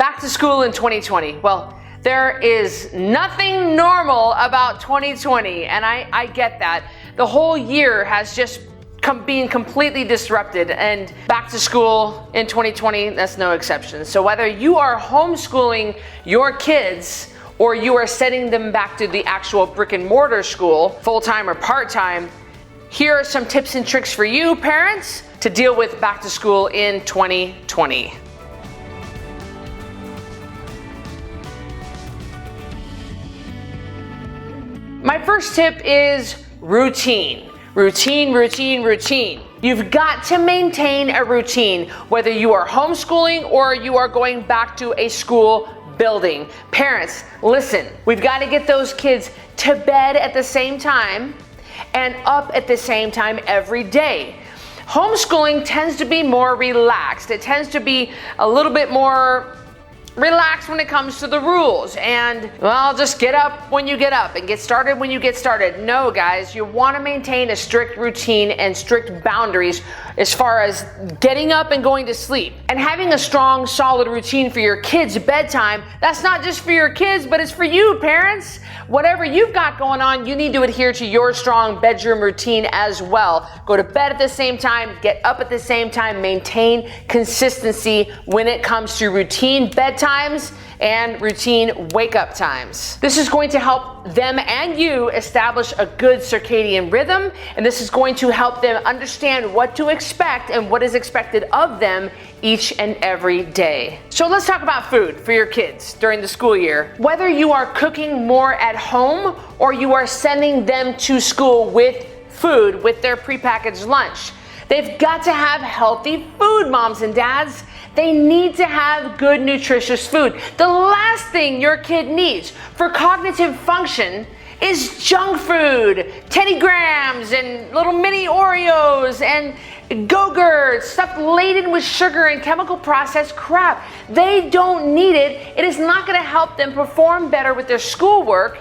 Back to school in 2020. Well, there is nothing normal about 2020, and I get that. The whole year has just being completely disrupted, and back to school in 2020, that's no exception. So whether you are homeschooling your kids or you are sending them back to the actual brick and mortar school, full-time or part-time, here are some tips and tricks for you parents to deal with back to school in 2020. My first tip is routine. Routine. You've got to maintain a routine, whether you are homeschooling or you are going back to a school building. Parents, listen, we've got to get those kids to bed at the same time and up at the same time every day. Homeschooling tends to be more relaxed. It tends to be a little bit more relax when it comes to the rules, and well, just get up when you get up and get started when you get started. No, guys, you want to maintain a strict routine and strict boundaries as far as getting up and going to sleep. And having a strong, solid routine for your kids' bedtime, that's not just for your kids, but it's for you, parents. Whatever you've got going on, you need to adhere to your strong bedroom routine as well. Go to bed at the same time, get up at the same time, maintain consistency when it comes to routine bedtimes and routine wake-up times. This is going to help them and you establish a good circadian rhythm, and this is going to help them understand what to expect and what is expected of them each and every day. So let's talk about food for your kids during the school year. Whether you are cooking more at home or you are sending them to school with food, with their prepackaged lunch, they've got to have healthy food, moms and dads. They need to have good, nutritious food. The last thing your kid needs for cognitive function is junk food, Teddy Grahams and little mini Oreos and Go-Gurts, stuff laden with sugar and chemical processed crap. They don't need it. It is not going to help them perform better with their schoolwork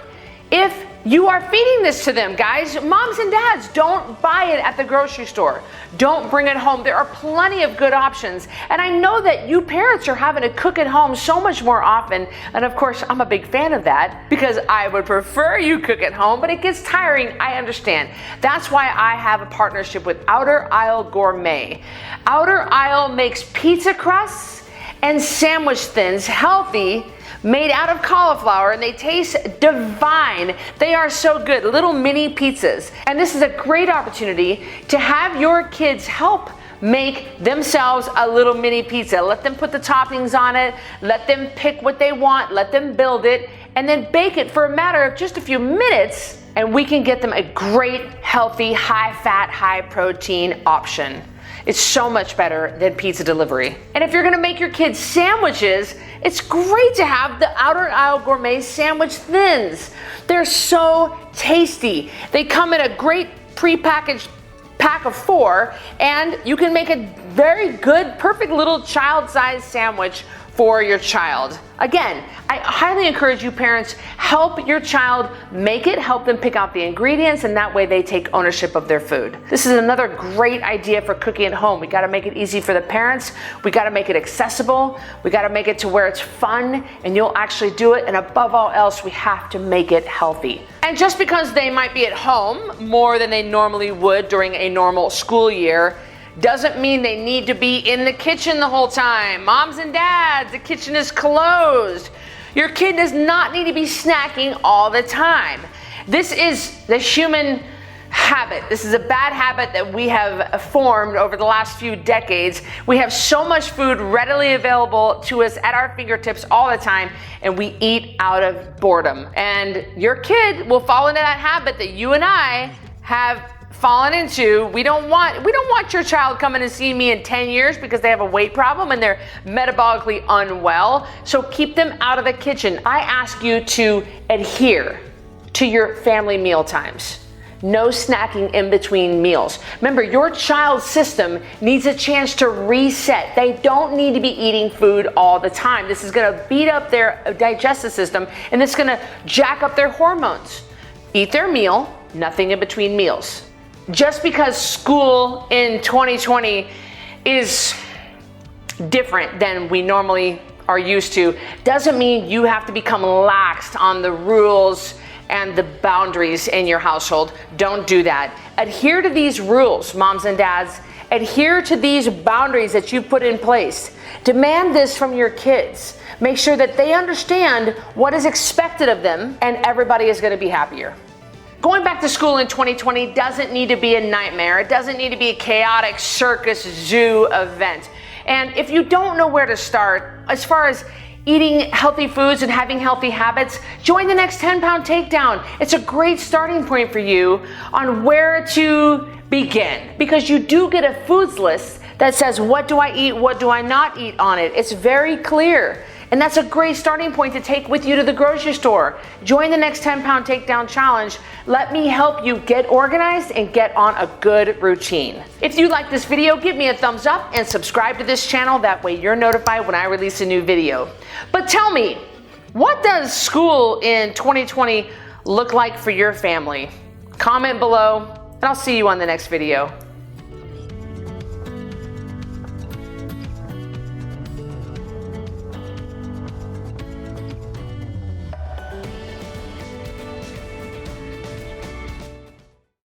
if you are feeding this to them, guys. Moms and dads, don't buy it at the grocery store. Don't bring it home. There are plenty of good options. And I know that you parents are having to cook at home so much more often. And of course, I'm a big fan of that because I would prefer you cook at home, but it gets tiring. I understand. That's why I have a partnership with Outer Aisle Gourmet. Outer Aisle makes pizza crusts and sandwich thins healthy, made out of cauliflower, and they taste divine. They are so good, little mini pizzas. And this is a great opportunity to have your kids help make themselves a little mini pizza. Let them put the toppings on it, let them pick what they want, let them build it, and then bake it for a matter of just a few minutes, and we can get them a great, healthy, high-fat, high-protein option. It's so much better than pizza delivery. And if you're gonna make your kids sandwiches, it's great to have the Outer Aisle Gourmet sandwich thins. They're so tasty. They come in a great prepackaged pack of 4, and you can make a very good, perfect little child-sized sandwich for your child. Again, I highly encourage you parents, help your child make it, help them pick out the ingredients, and that way they take ownership of their food. This is another great idea for cooking at home. We gotta make it easy for the parents, we gotta make it accessible, we gotta make it to where it's fun and you'll actually do it, and above all else, we have to make it healthy. And just because they might be at home more than they normally would during a normal school year, doesn't mean they need to be in the kitchen the whole time. Moms and dads, the kitchen is closed. Your kid does not need to be snacking all the time. This is the human habit. This is a bad habit that we have formed over the last few decades. We have so much food readily available to us at our fingertips all the time, and we eat out of boredom. And your kid will fall into that habit that you and I have fallen into. We don't want your child coming and seeing me in 10 years because they have a weight problem and they're metabolically unwell. So keep them out of the kitchen. I ask you to adhere to your family meal times. No snacking in between meals. Remember, your child's system needs a chance to reset. They don't need to be eating food all the time. This is gonna beat up their digestive system, and it's gonna jack up their hormones. Eat their meal, nothing in between meals. Just because school in 2020 is different than we normally are used to doesn't mean you have to become laxed on the rules and the boundaries in your household. Don't do that. Adhere to these rules, moms and dads. Adhere to these boundaries that you put in place. Demand this from your kids. Make sure that they understand what is expected of them, and everybody is going to be happier. Going back to school in 2020 doesn't need to be a nightmare. It doesn't need to be a chaotic circus zoo event. And if you don't know where to start, as far as eating healthy foods and having healthy habits, join the next 10-pound takedown. It's a great starting point for you on where to begin, because you do get a foods list that says what do I eat, what do I not eat on it. It's very clear. And that's a great starting point to take with you to the grocery store. Join the next 10-pound takedown challenge. Let me help you get organized and get on a good routine. If you like this video, give me a thumbs up and subscribe to this channel. That way you're notified when I release a new video. But tell me, what does school in 2020 look like for your family? Comment below, and I'll see you on the next video.